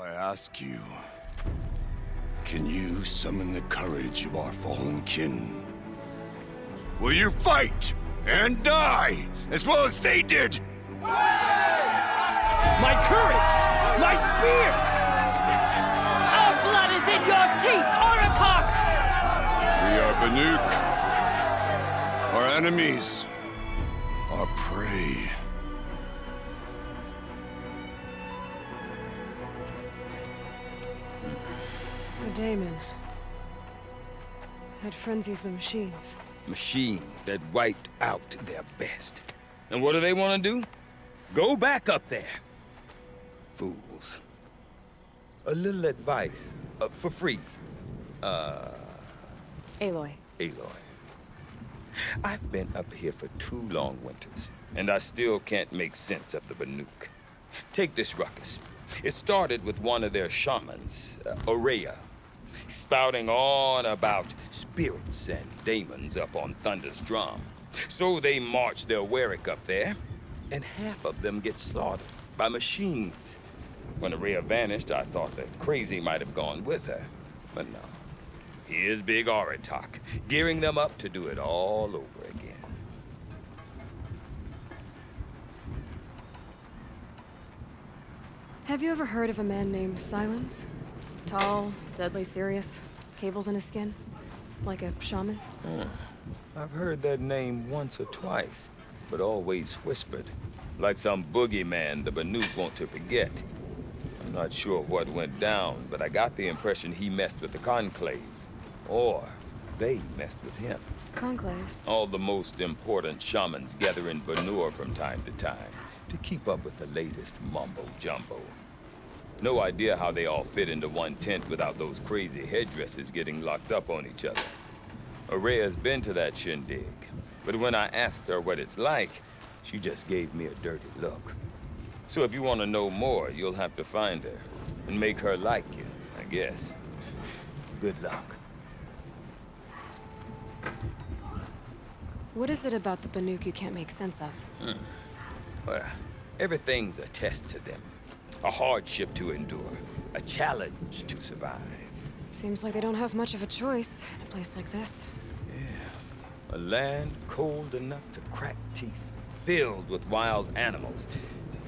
I ask you, can you summon the courage of our fallen kin? Will you fight and die as well as they did? My courage! My spear! Our blood is in your teeth, Oratok! We are Banuk. Our enemies are prey. The Daemon. Had frenzies the machines. Machines that wiped out their best. And what do they want to do? Go back up there. Fools. A little advice, for free. Aloy. Aloy. I've been up here for 2 long winters, and I still can't make sense of the Banuk. Take this ruckus. It started with one of their shamans, Aurea, spouting on about spirits and demons up on Thunder's drum. So they march their Warwick up there, and half of them get slaughtered by machines. When Aurea vanished, I thought that Crazy might have gone with her, but no. Here's Big Oratok, gearing them up to do it all over again. Have you ever heard of a man named Silence? Tall, deadly serious, cables in his skin? Like a shaman? I've heard that name once or twice, but always whispered. Like some boogeyman the Banuk want to forget. I'm not sure what went down, but I got the impression he messed with the Conclave. Or they messed with him. Conclave? All the most important shamans gather in Banur from time to time to keep up with the latest mumbo-jumbo. No idea how they all fit into one tent without those crazy headdresses getting locked up on each other. Aurea's been to that shindig, but when I asked her what it's like, she just gave me a dirty look. So if you want to know more, you'll have to find her and make her like you, I guess. Good luck. What is it about the Banuk you can't make sense of? Well, everything's a test to them. A hardship to endure. A challenge to survive. Seems like they don't have much of a choice in a place like this. Yeah. A land cold enough to crack teeth. Filled with wild animals.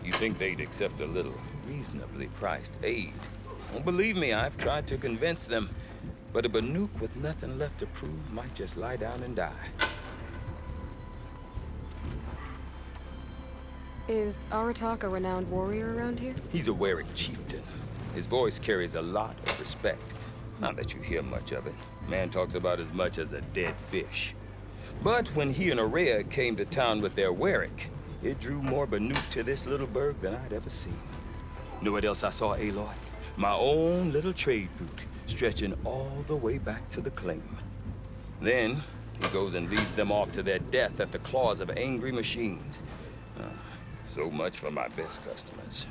You think they'd accept a little reasonably priced aid? Well, believe me, I've tried to convince them. But a Banuk with nothing left to prove might just lie down and die. Is Oratok a renowned warrior around here? He's a Warwick chieftain. His voice carries a lot of respect. Not that you hear much of it. Man talks about as much as a dead fish. But when he and Aurea came to town with their Warwick, it drew more Banuk to this little burg than I'd ever seen. Know what else I saw, Aloy? My own little trade route, stretching all the way back to the claim. Then, he goes and leads them off to their death at the claws of angry machines. So much for my best customers.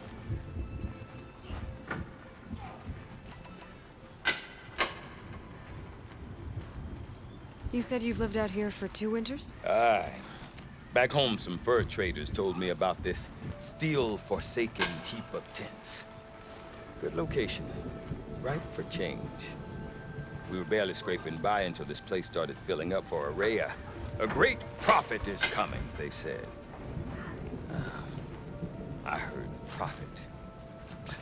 You said you've lived out here for 2 winters? Aye. Back home, some fur traders told me about this steel-forsaken heap of tents. Good location. Ripe for change. We were barely scraping by until this place started filling up for Aurea. A great prophet is coming, they said. I heard profit.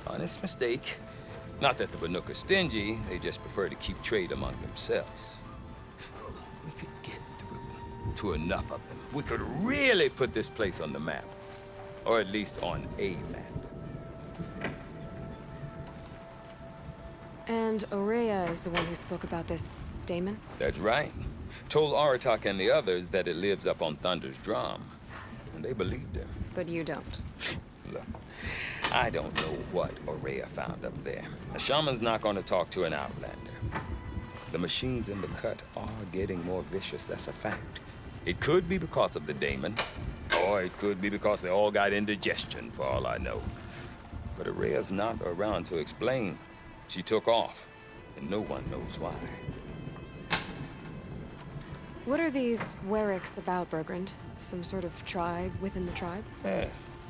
Honest mistake. Not that the Banuk are stingy, they just prefer to keep trade among themselves. We could get through to enough of them. We could really put this place on the map. Or at least on a map. And Aurea is the one who spoke about this Daemon? That's right. Told Oratok and the others that it lives up on Thunder's drum. And they believed him. But you don't. Look, I don't know what Aurea found up there. A shaman's not going to talk to an outlander. The machines in the cut are getting more vicious, that's a fact. It could be because of the Daemon, or it could be because they all got indigestion, for all I know. But Aurea's not around to explain. She took off, and no one knows why. What are these Warwicks about, Bergrand? Some sort of tribe within the tribe?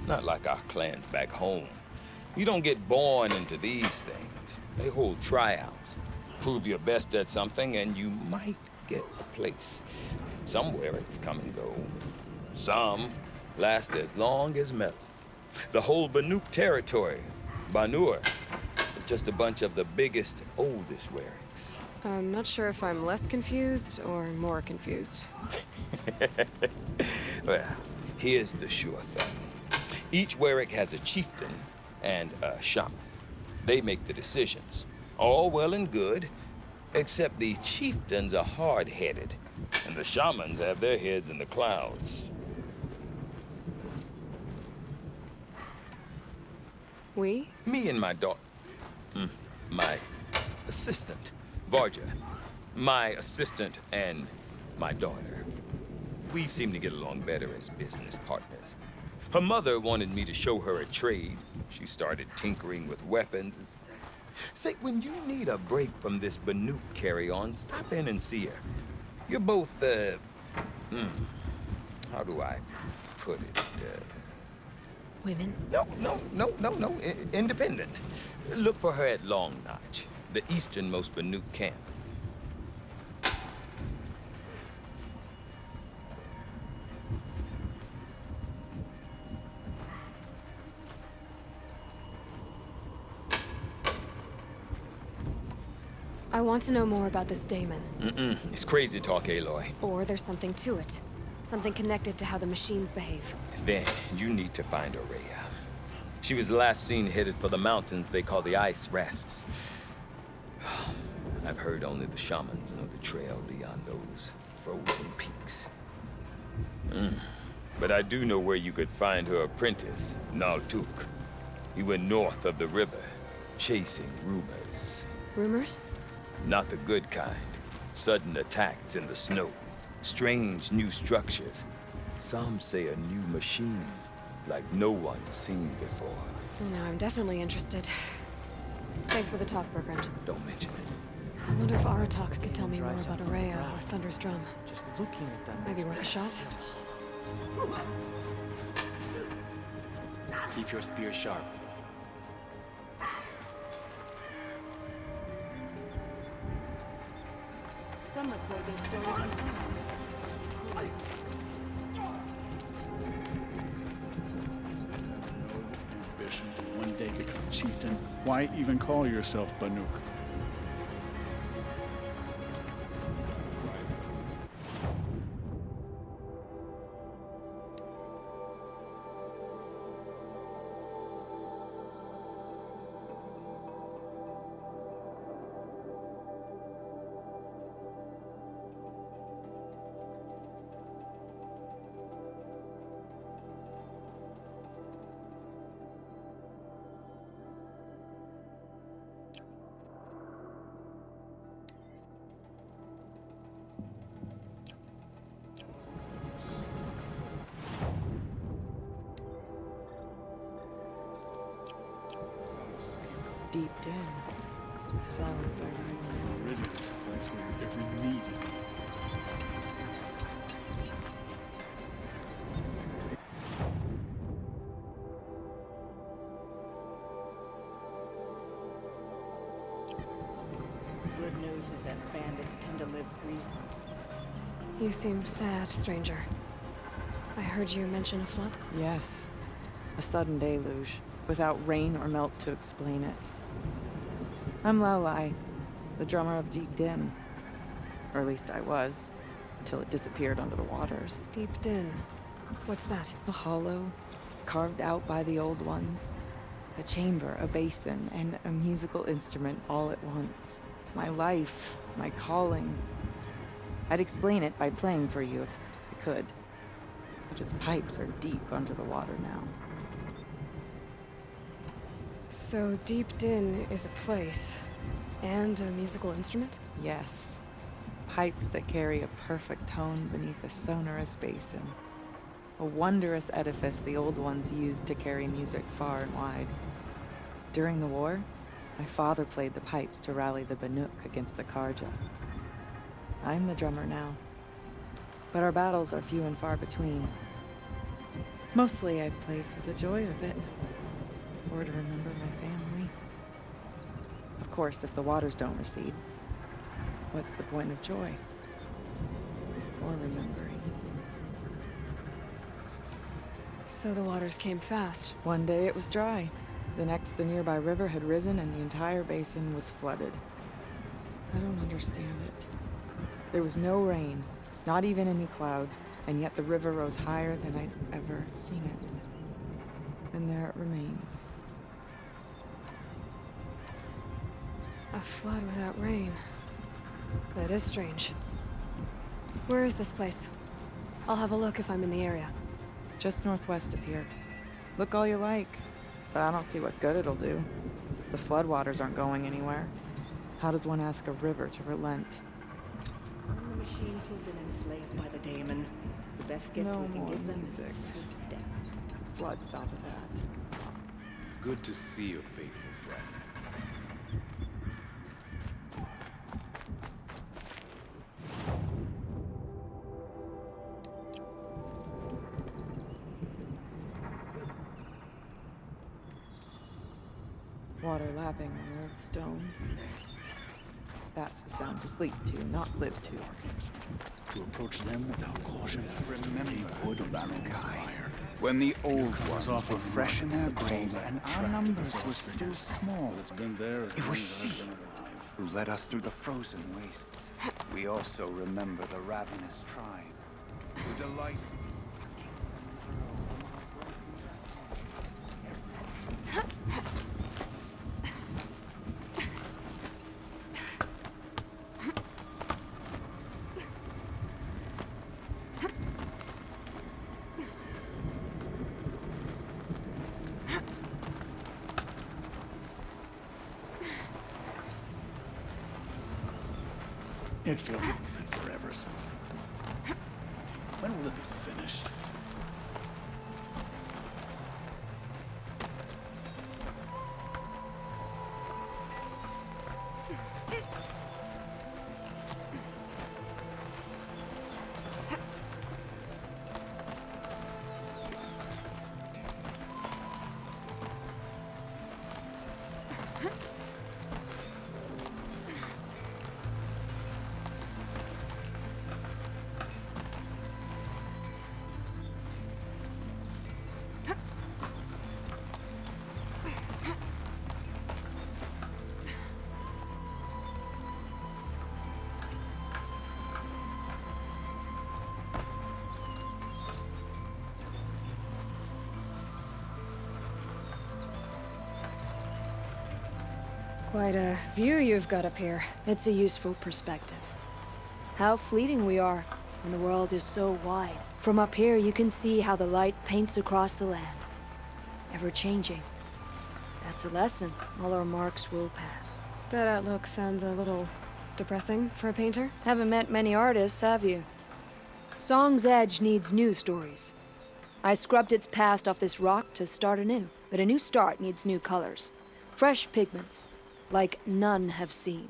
Not like our clans back home. You don't get born into these things. They hold tryouts. Prove your best at something, and you might get a place. Somewhere it's come and go. Some last as long as metal. The whole Banuk territory, Banur, is just a bunch of the biggest, oldest Werings. I'm not sure if I'm less confused or more confused. Well, here's the sure thing. Each Werik has a chieftain and a shaman. They make the decisions. All well and good, except the chieftains are hard-headed, and the shamans have their heads in the clouds. We? Me and my daughter. My assistant, Varja. My assistant and my daughter. We seem to get along better as business partners. Her mother wanted me to show her a trade. She started tinkering with weapons. Say, when you need a break from this Banuk carry-on, stop in and see her. You're both, how do I put it? Women? No. Independent. Look for her at Long Notch, the easternmost Banuk camp. I want to know more about this daemon. It's crazy talk, Aloy. Or there's something to it. Something connected to how the machines behave. Then you need to find Aurea. She was last seen headed for the mountains they call the Ice Rafts. I've heard only the shamans know the trail beyond those frozen peaks. But I do know where you could find her apprentice, Naltuk. He went north of the river, chasing rumors. Rumors? Not the good kind. Sudden attacks in the snow. Strange new structures. Some say a new machine, like no one's seen before. Now I'm definitely interested. Thanks for the talk, Bergrand. Don't mention it. I wonder if Aratak could tell me more about Aurea or Thunder's drum. Just looking at them. Maybe worth a shot. Keep your spear sharp. Some record their stories in song. Ambition to one day become chieftain. Why even call yourself Banuk? Deep down, silence by rising. Rid of this place with every need. Good news is that bandits tend to live brief. You seem sad, stranger. I heard you mention a flood. Yes, a sudden deluge, without rain or melt to explain it. I'm Lalai, the drummer of Deep Din. Or at least I was, until it disappeared under the waters. Deep Din. What's that? A hollow, carved out by the old ones. A chamber, a basin, and a musical instrument all at once. My life, my calling. I'd explain it by playing for you if I could. But its pipes are deep under the water now. So Deep Din is a place and a musical instrument? Yes. Pipes that carry a perfect tone beneath a sonorous basin. A wondrous edifice the old ones used to carry music far and wide. During the war, my father played the pipes to rally the Banuk against the Karja. I'm the drummer now. But our battles are few and far between. Mostly I play for the joy of it. or to remember my family. Of course, if the waters don't recede, what's the point of joy? Or remembering? So the waters came fast. One day it was dry. The next, the nearby river had risen and the entire basin was flooded. I don't understand it. There was no rain, not even any clouds, and yet the river rose higher than I'd ever seen it. And there it remains. A flood without rain. That is strange. Where is this place? I'll have a look if I'm in the area. Just northwest of here. Look all you like, but I don't see what good it'll do. The floodwaters aren't going anywhere. How does one ask a river to relent? The machines who've been enslaved by the daemon. The best gift No we can more give them is a music. swift death. Flood saw to that. Good to see a faithful friend. Water lapping on old stone. That's the sound to sleep to, not live to. To approach them without caution. Remember wood Valakai, when the old ones off were of fresh in their graves that and our attracted numbers the were still wilderness. small. It's been there as It long was as I've she been alive. who led us through the frozen wastes. We also remember the ravenous tribe, who delight. It feels like it's been forever since. When will it be finished? Quite a view you've got up here. It's a useful perspective. How fleeting we are when the world is so wide. From up here, you can see how the light paints across the land. Ever changing. That's a lesson. All our marks will pass. That outlook sounds a little depressing for a painter. Haven't met many artists, have you? Song's Edge needs new stories. I scrubbed its past off this rock to start anew. But a new start needs new colors. Fresh pigments. Like none have seen.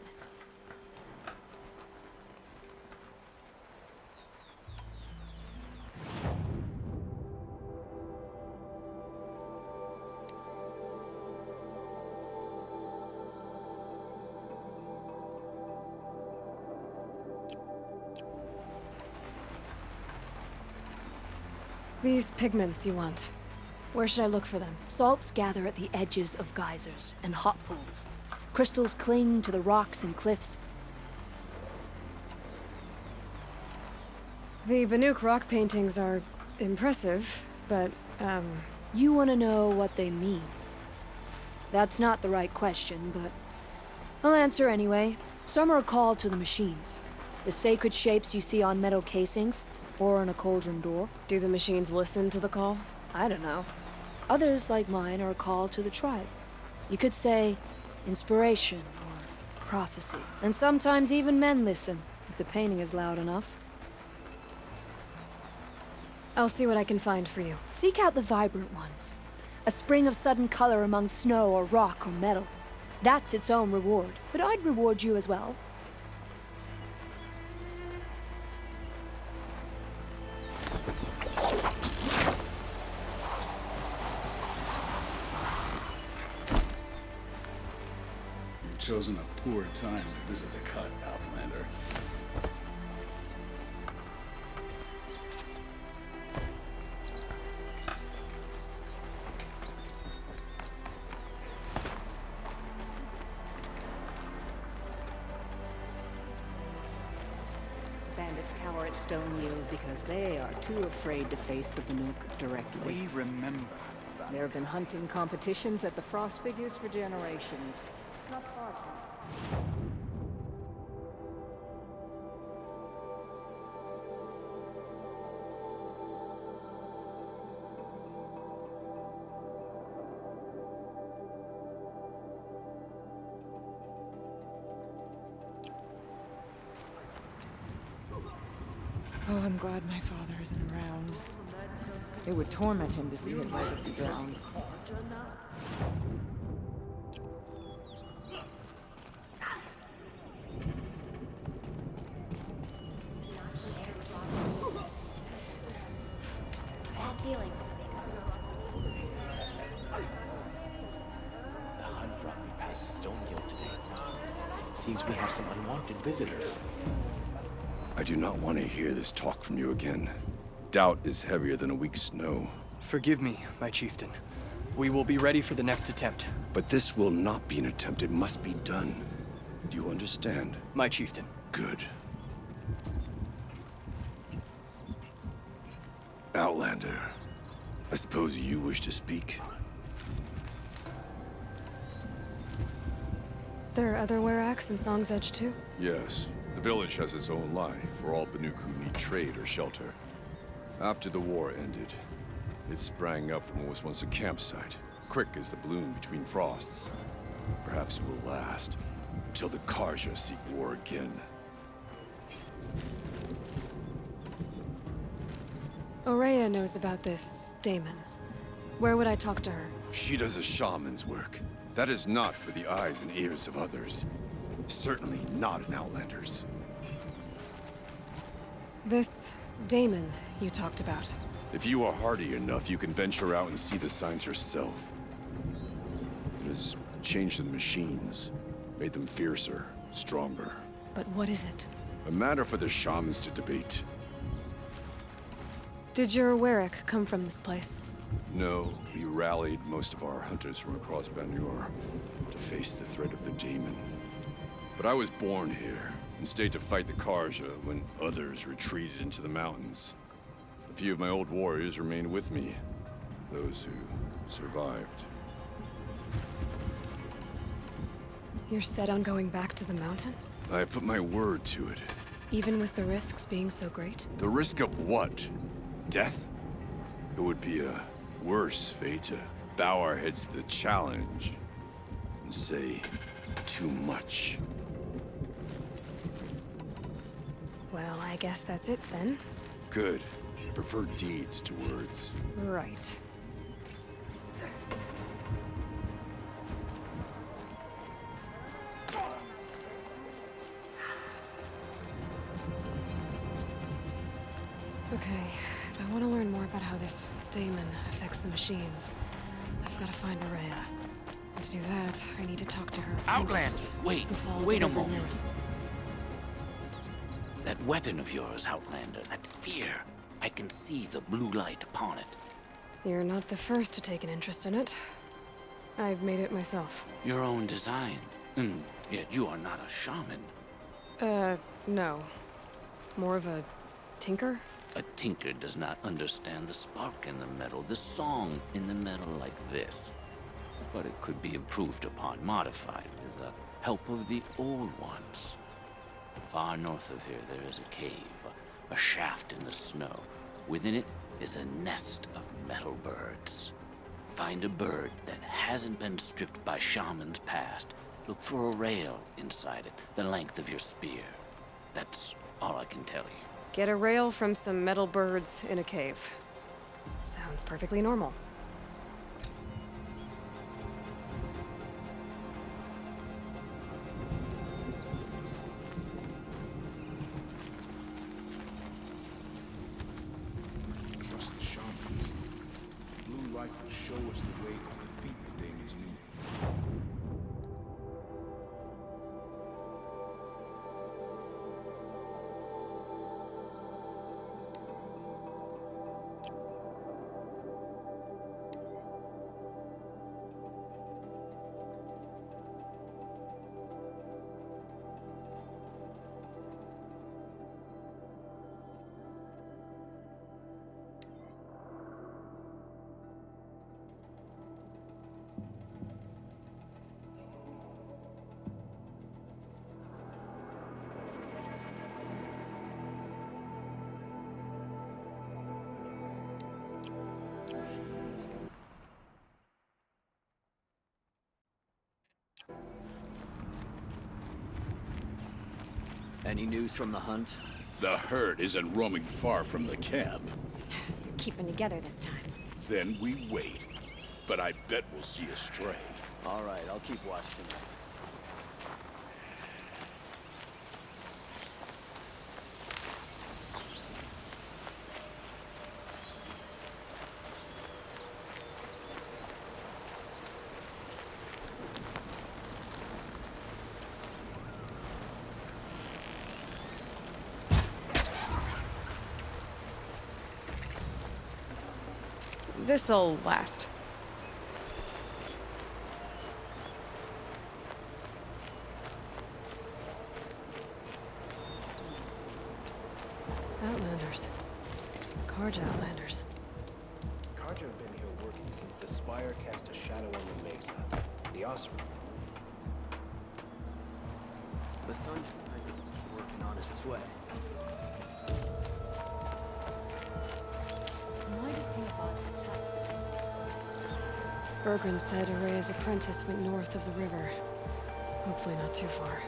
These pigments you want. Where should I look for them? Salts gather at the edges of geysers and hot pools. Crystals cling to the rocks and cliffs. The Banuk rock paintings are impressive, but, You want to know what they mean. That's not the right question, but I'll answer anyway. Some are called to the machines. The sacred shapes you see on metal casings, or on a cauldron door. do the machines listen to the call? I don't know. Others, like mine, are called to the tribe. You could say inspiration or prophecy. And sometimes even men listen, if the painting is loud enough. I'll see what I can find for you. Seek out the vibrant ones. A spring of sudden color among snow or rock or metal. That's its own reward. But I'd reward you as well. have chosen a poor time to visit the cut, Outlander. Bandits cower at Stone Yield because they are too afraid to face the Banuk directly. We remember that. There have been hunting competitions at the Frost Figures for generations. Not far from. Oh, I'm glad my father isn't around. It would torment him to see his legacy drown. The hunt brought me past Stone Yield today. Seems we have some unwanted visitors. I do not want to hear this talk from you again. Doubt is heavier than a week's snow. Forgive me, my chieftain. We will be ready for the next attempt. But this will not be an attempt. It must be done. Do you understand? My chieftain. Good. Outlander, I suppose you wish to speak? There are other Weraks in Song's Edge too? Yes. The village has its own life for all Banuk who need trade or shelter. After the war ended, it sprang up from what was once a campsite, quick as the bloom between frosts. Perhaps it will last, until the Karja seek war again. Aurea knows about this Damon. Where would I talk to her? She does a shaman's work. That is not for the eyes and ears of others. Certainly not an Outlander's. This Damon you talked about. If you are hardy enough, you can venture out and see the signs yourself. It has changed the machines, made them fiercer, stronger. But what is it? A matter for the shamans to debate. Did your Werak come from this place? No, we rallied most of our hunters from across Banur to face the threat of the demon. But I was born here and stayed to fight the Karja when others retreated into the mountains. A few of my old warriors remained with me, those who survived. You're set on going back to the mountain? I put my word to it. Even with the risks being so great? The risk of what? Death? It would be a worse fate to bow our heads to the challenge and say too much. Well, I guess that's it then. Good. Prefer deeds to words. Right. Okay, if I want to learn more about how this Damon affects the machines, I've got to find Aurea. And to do that, I need to talk to her. Outlander, wait, wait a moment. North. That weapon of yours, Outlander, that spear. I can see the blue light upon it. You're not the first to take an interest in it. I've made it myself. Your own design. And yet you are not a shaman. No. More of a tinker? A tinker does not understand the spark in the metal, the song in the metal like this. But it could be improved upon, modified with the help of the old ones. Far north of here, there is a cave, a shaft in the snow. Within it is a nest of metal birds. Find a bird that hasn't been stripped by shamans past. Look for a rail inside it, the length of your spear. That's all I can tell you. Get a rail from some metal birds in a cave. Sounds perfectly normal. Trust the shamans. Blue light will show us the way to defeat the Damon's need. Any news from the hunt? The herd isn't roaming far from the camp. Keeping together this time. Then we wait. But I bet we'll see a stray. All right, I'll keep watch tonight. This'll last. Outlanders. Karja Outlanders. Karja have been here working since the Spire cast a shadow on the mesa. The Osram. The sun might be working on its way. Why does King Abad attack? Bergren said Araya's apprentice went north of the river. Hopefully not too far.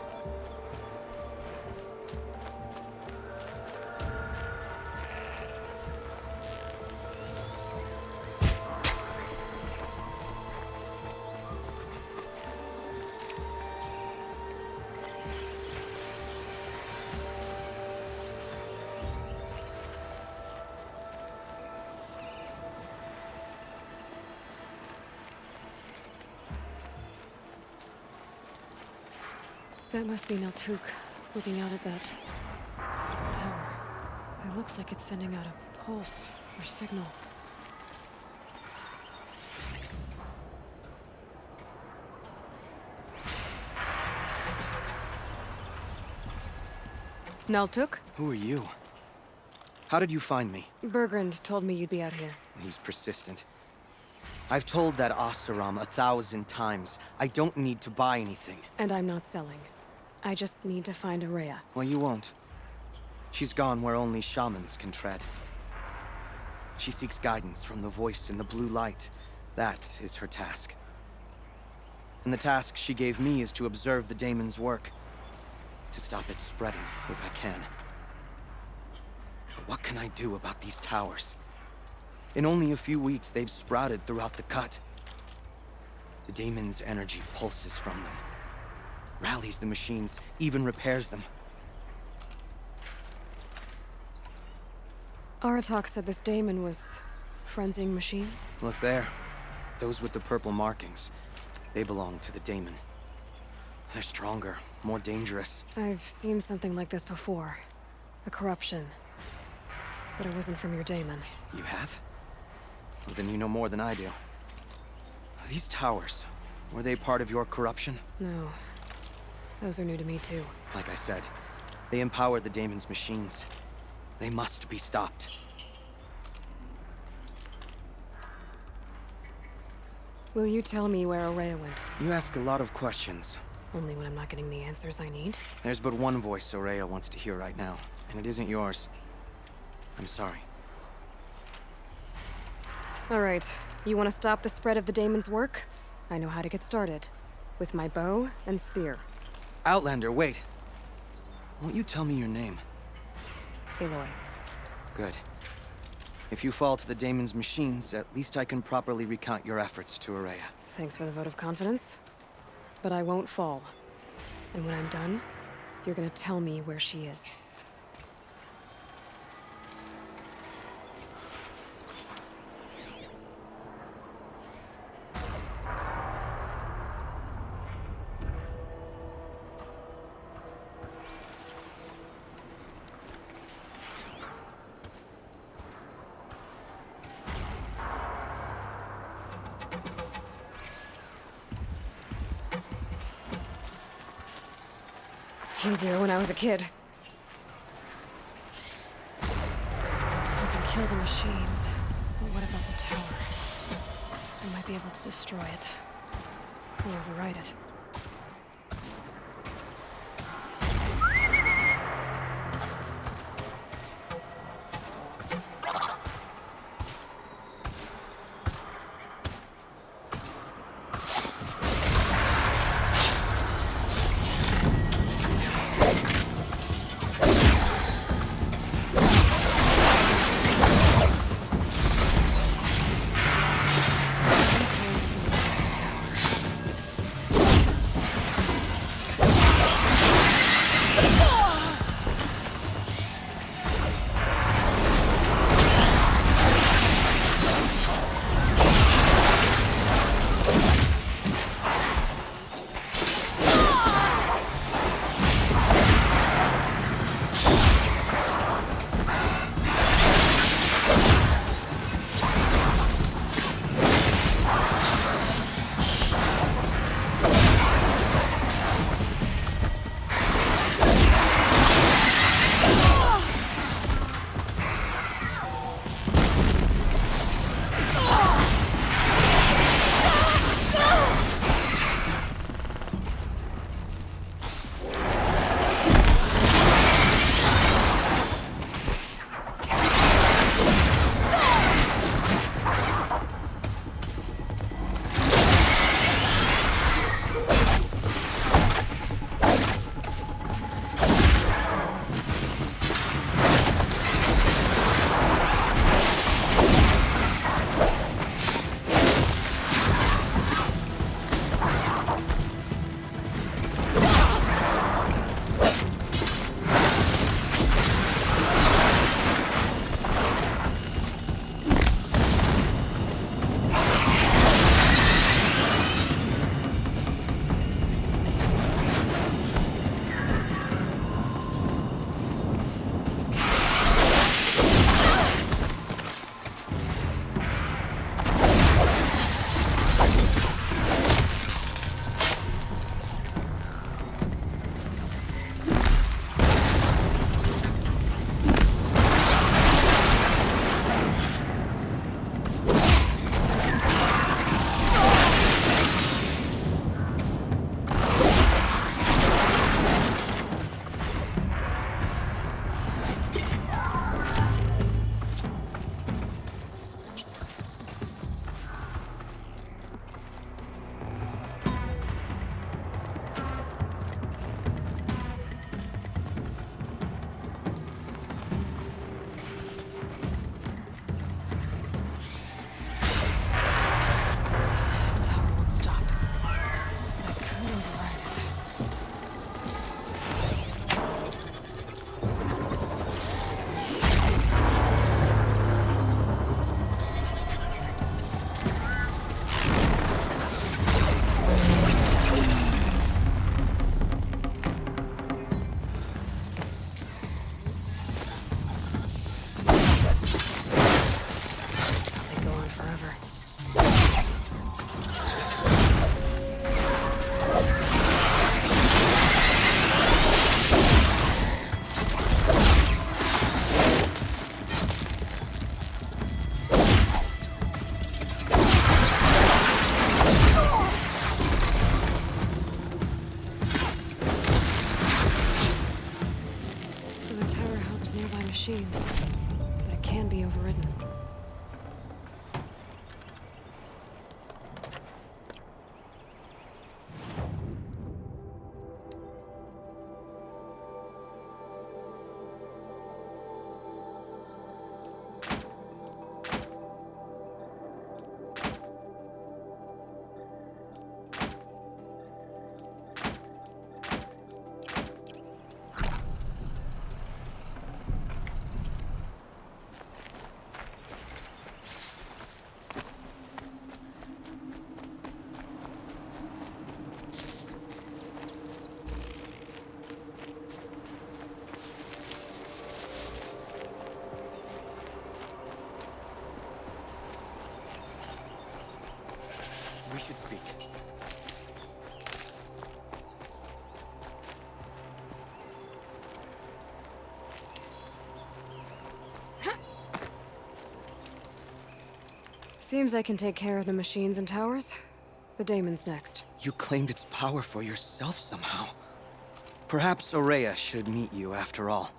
That must be Naltuk, looking out at that tower. It looks like it's sending out a pulse or signal. Naltuk? Who are you? How did you find me? Bergrand told me you'd be out here. He's persistent. I've told that Oseram 1,000 times. I don't need to buy anything. And I'm not selling. I just need to find Araya. Well, you won't. She's gone where only shamans can tread. She seeks guidance from the voice in the blue light. That is her task. And the task she gave me is to observe the daemon's work. To stop it spreading, if I can. But what can I do about these towers? In only a few weeks, they've sprouted throughout the cut. The daemon's energy pulses from them. Rallies the machines, even repairs them. Aratak said this daemon was frenzying machines. Look there. Those with the purple markings. They belong to the daemon. They're stronger, more dangerous. I've seen something like this before. A corruption. But it wasn't from your daemon. You have? Well, then you know more than I do. These towers, were they part of your corruption? No. Those are new to me, too. Like I said, they empower the daemon's machines. They must be stopped. Will you tell me where Araya went? You ask a lot of questions. Only when I'm not getting the answers I need. There's but one voice Araya wants to hear right now, and it isn't yours. I'm sorry. All right. You want to stop the spread of the daemon's work? I know how to get started. With my bow and spear. Outlander, wait. Won't you tell me your name? Aloy. Good. If you fall to the daemon's machines, at least I can properly recount your efforts to Araya. Thanks for the vote of confidence. But I won't fall. And when I'm done, you're gonna tell me where she is. Easier when I was a kid. I can kill the machines, but what about the tower? I might be able to destroy it. Or override it. machines, but it can be overridden. We should speak. Seems I can take care of the machines and towers. The daemon's next. You claimed its power for yourself somehow. Perhaps Aurea should meet you after all.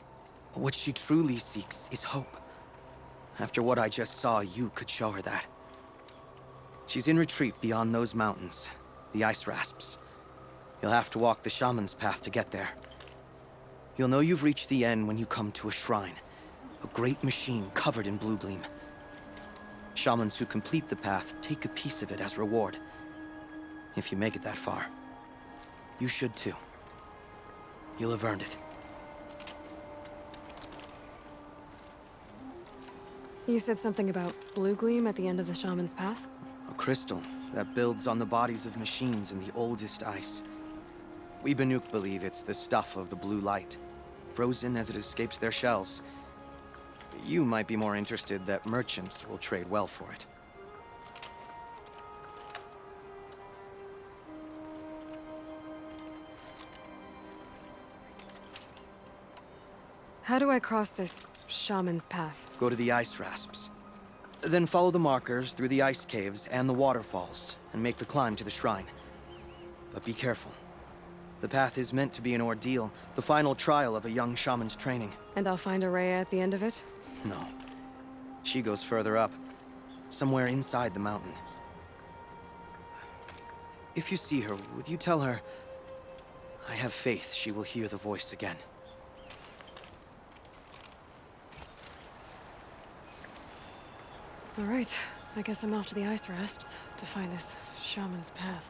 What she truly seeks is hope. After what I just saw, you could show her that. She's in retreat beyond those mountains, the ice rasps. You'll have to walk the shaman's path to get there. You'll know you've reached the end when you come to a shrine. A great machine covered in blue gleam. Shamans who complete the path take a piece of it as reward. If you make it that far. You should too. You'll have earned it. You said something about blue gleam at the end of the shaman's path? A crystal that builds on the bodies of machines in the oldest ice. We Banuk believe it's the stuff of the blue light, frozen as it escapes their shells. You might be more interested that merchants will trade well for it. How do I cross this shaman's path? Go to the ice rasps. Then follow the markers through the ice caves and the waterfalls, and make the climb to the shrine. But be careful. The path is meant to be an ordeal, the final trial of a young shaman's training. And I'll find Aurea at the end of it? No. She goes further up, somewhere inside the mountain. If you see her, would you tell her, I have faith she will hear the voice again. All right, I guess I'm off to the ice rasps to find this shaman's path.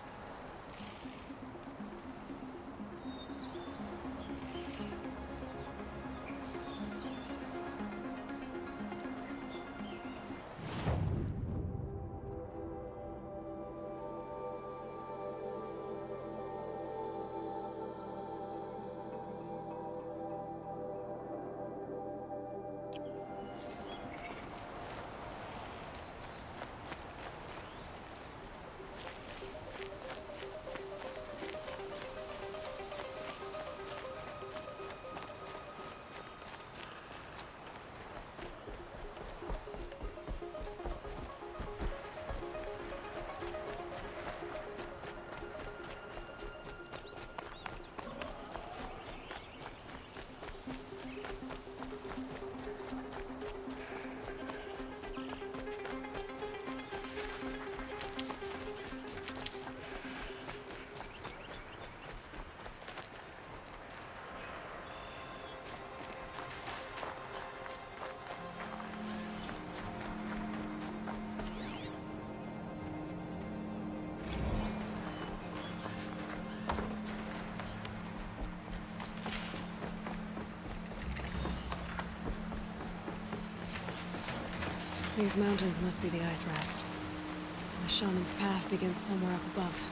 These mountains must be the ice rasps. The shaman's path begins somewhere up above.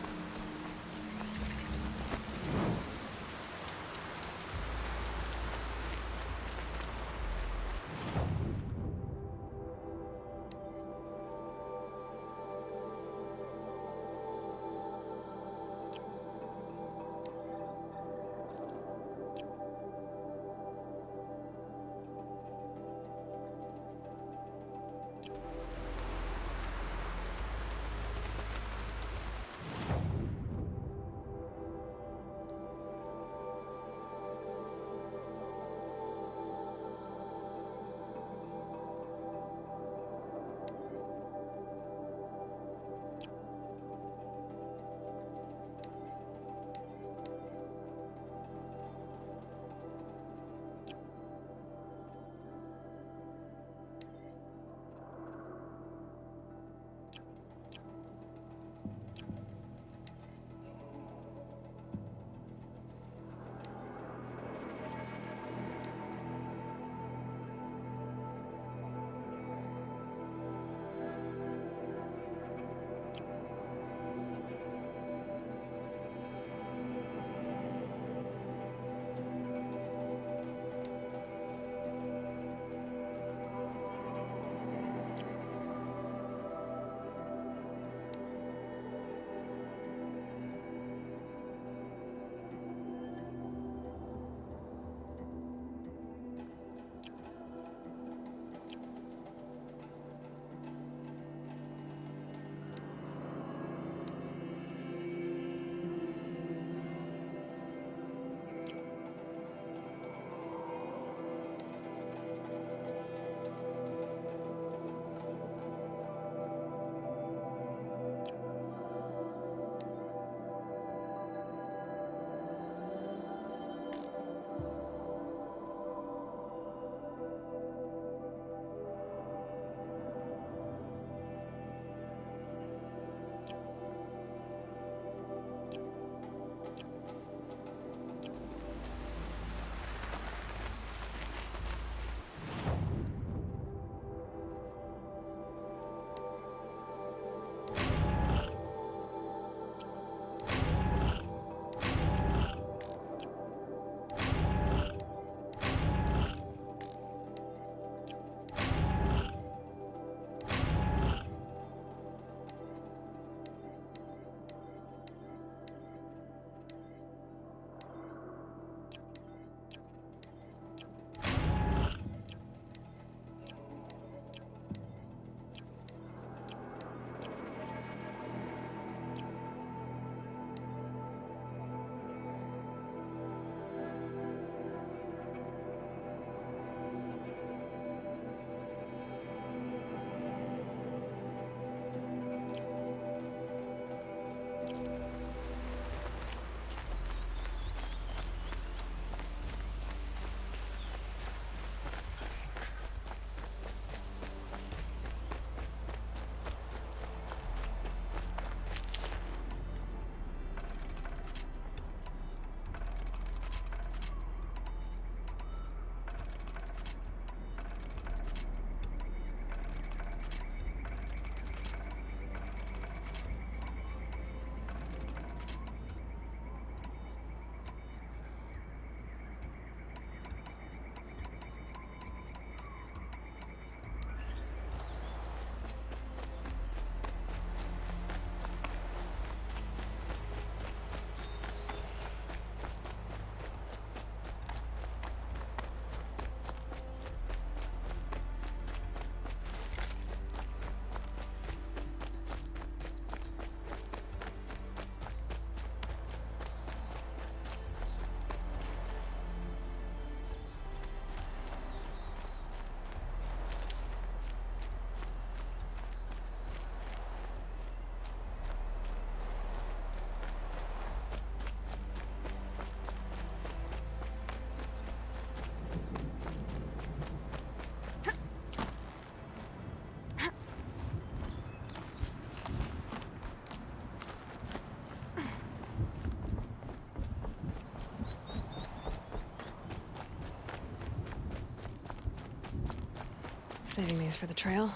Saving these for the trail.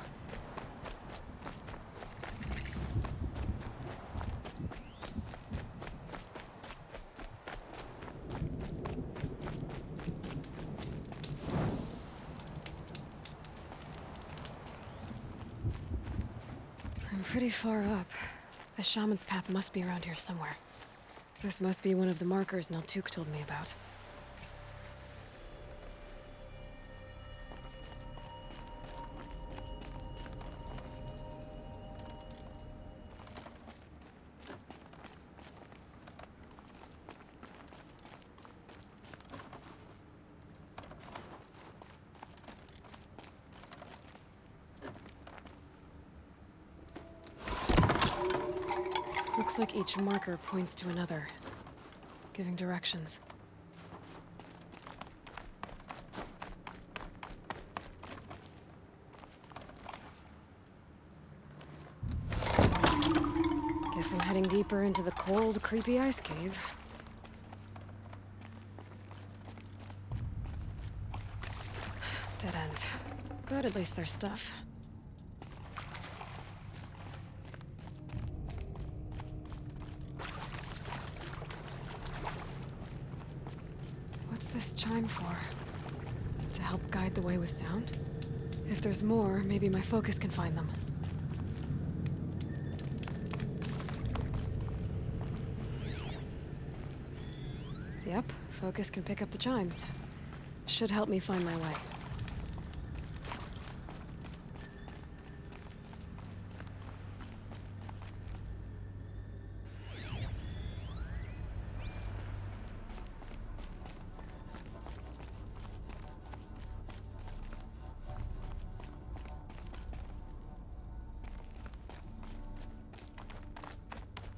I'm pretty far up. The shaman's path must be around here somewhere. This must be one of the markers Naltuk told me about. Looks like each marker points to another, giving directions. Guess I'm heading deeper into the cold, creepy ice cave. Dead end. But at least there's stuff. What's this chime for? To help guide the way with sound? If there's more, maybe my focus can find them. Yep, focus can pick up the chimes. Should help me find my way.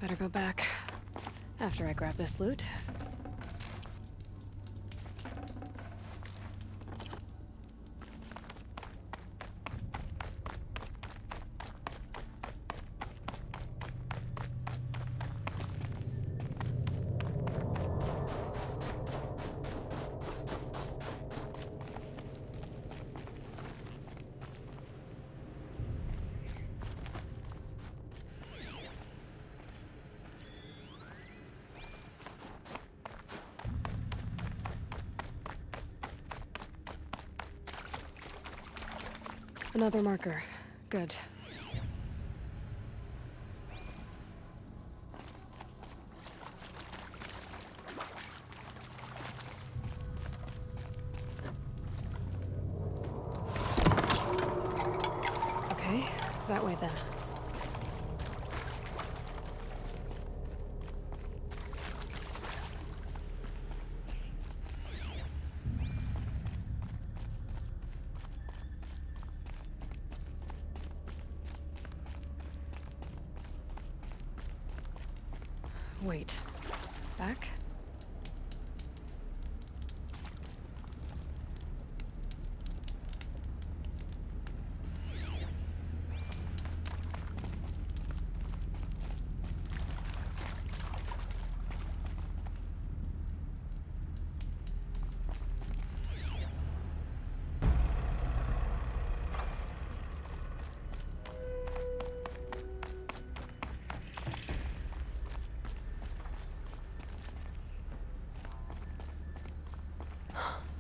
Better go back after I grab this loot. Another marker. Good. Okay, that way then. Wait. Back?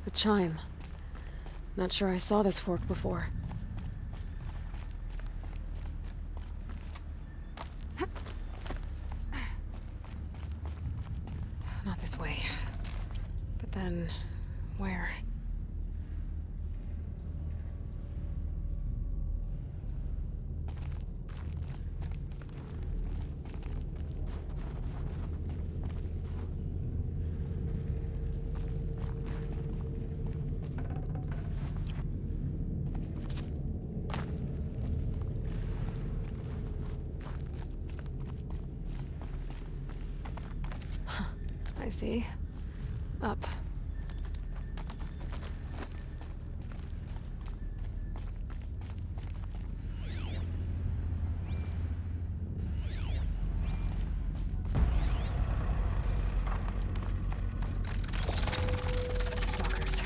A chime. Not sure I saw this fork before. Not this way. But then, where? I see. Up. Stalkers.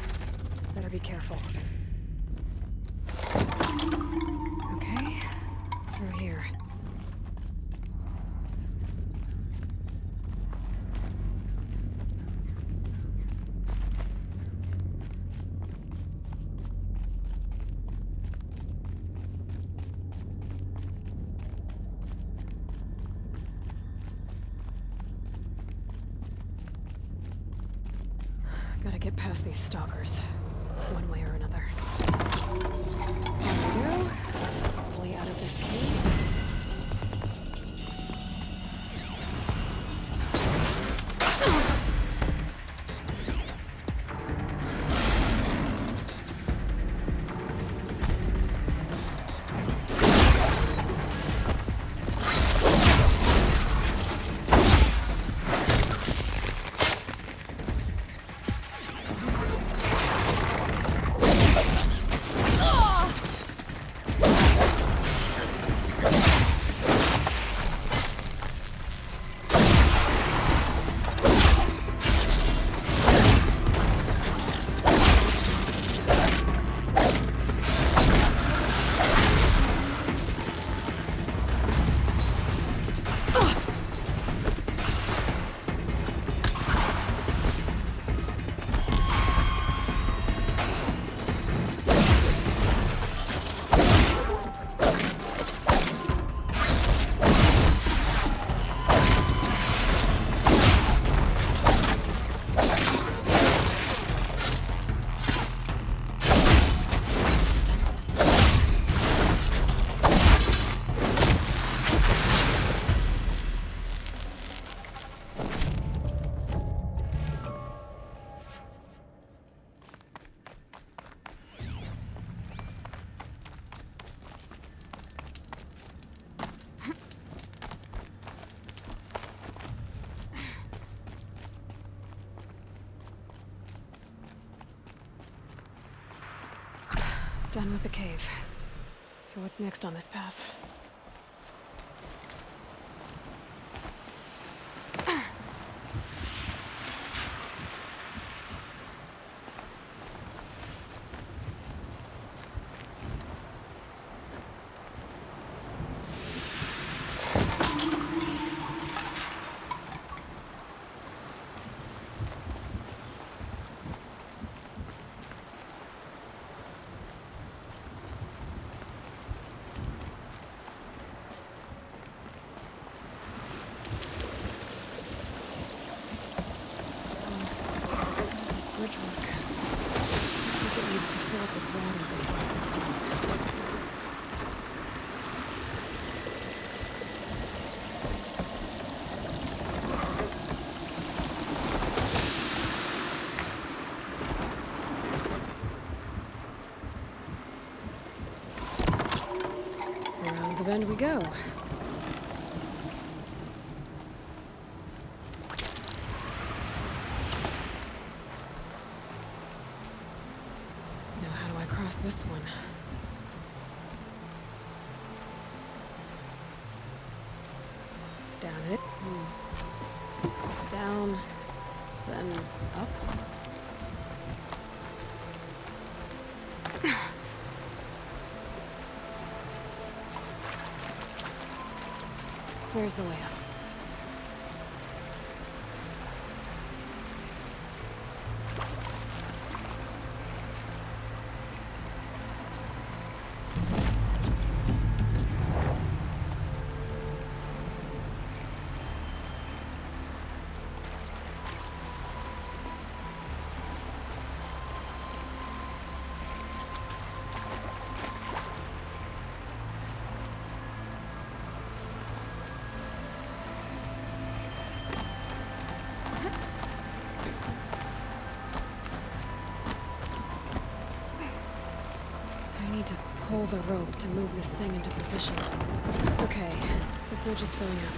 Better be careful. get past these stalkers, one way or another. There we go. Hopefully out of this cave. Done with the cave. So what's next on this path? Around the bend we go. Now how do I cross this one? Down it. Down, then up. Where's the way up? Pull the rope to move this thing into position. Okay, the bridge is filling up.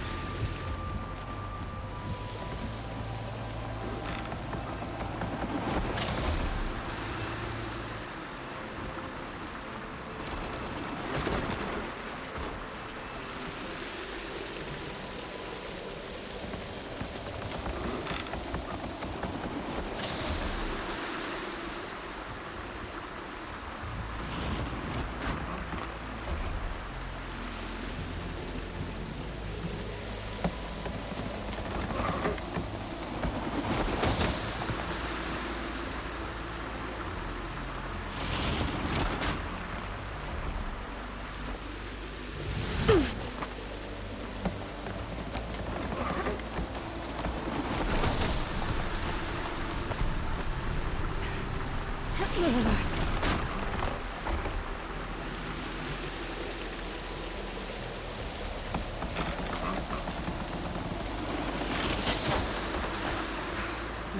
Made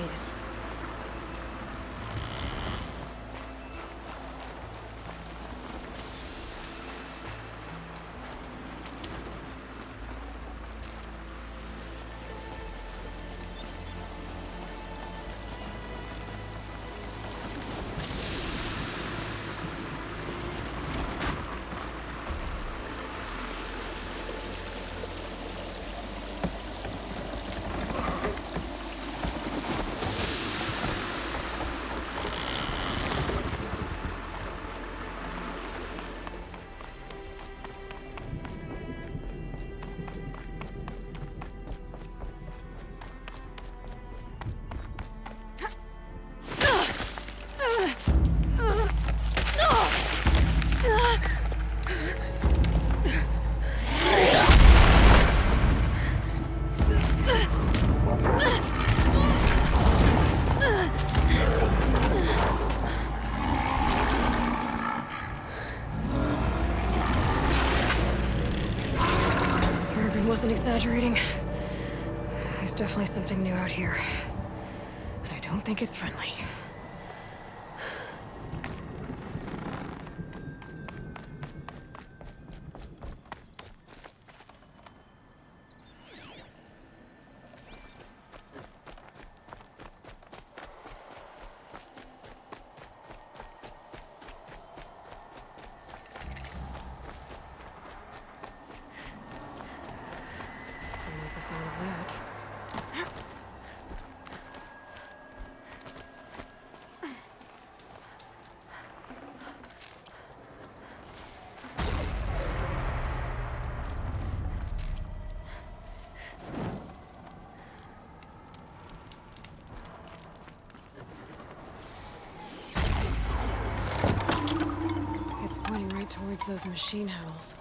it. Wasn't exaggerating. There's definitely something new out here. And I don't think it's friendly. Sound of that. It's pointing right towards those machine howls.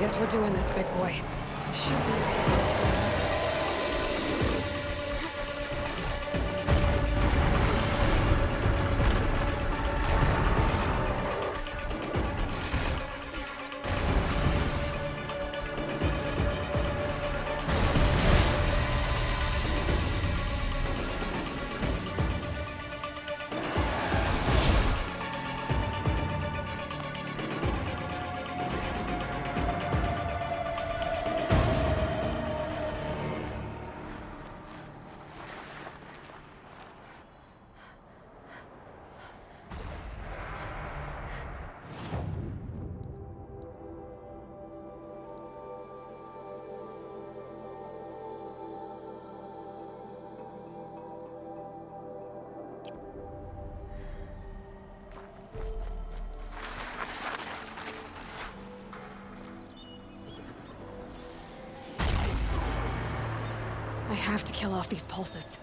Guess we're doing this, big boy. have to kill off these pulses.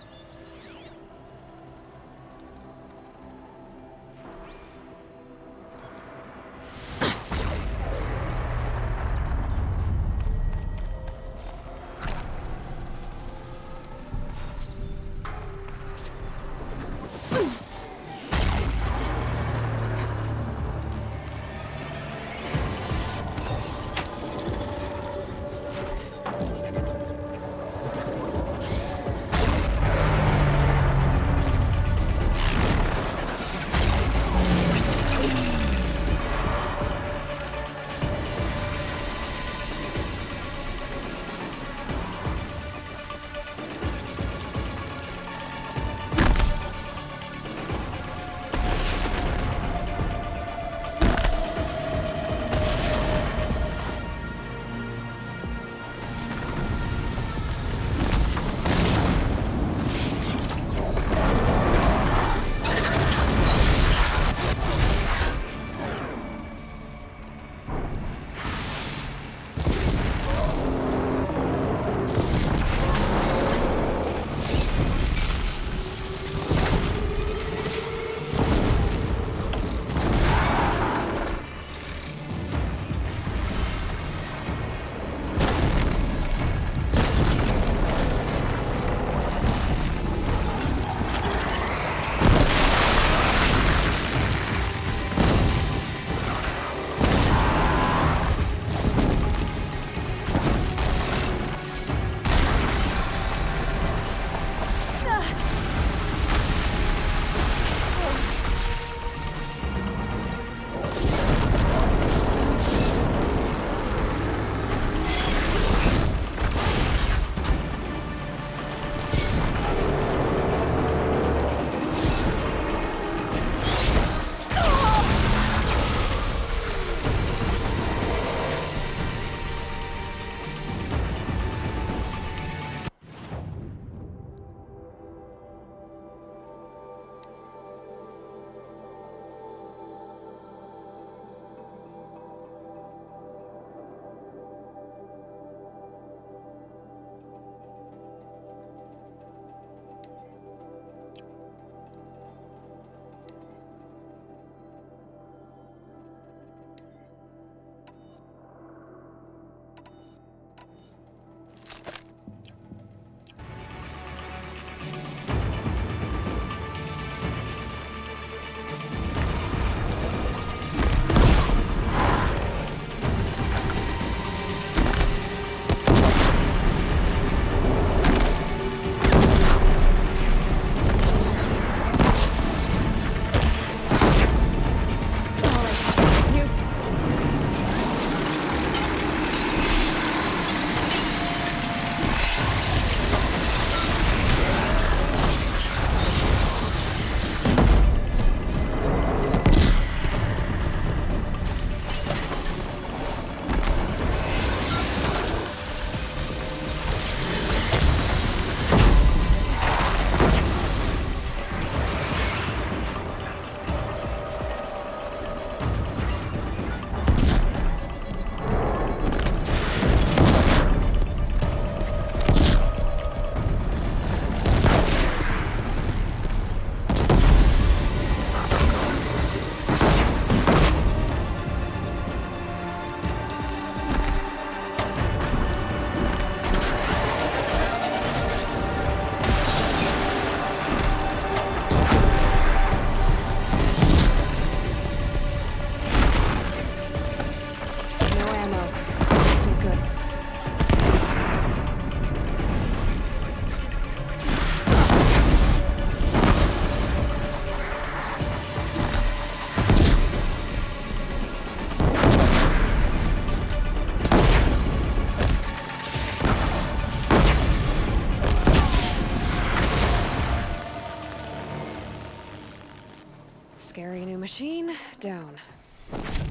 Scary new machine, down.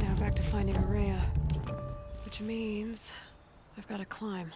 Now back to finding Araya. Which means I've got to climb.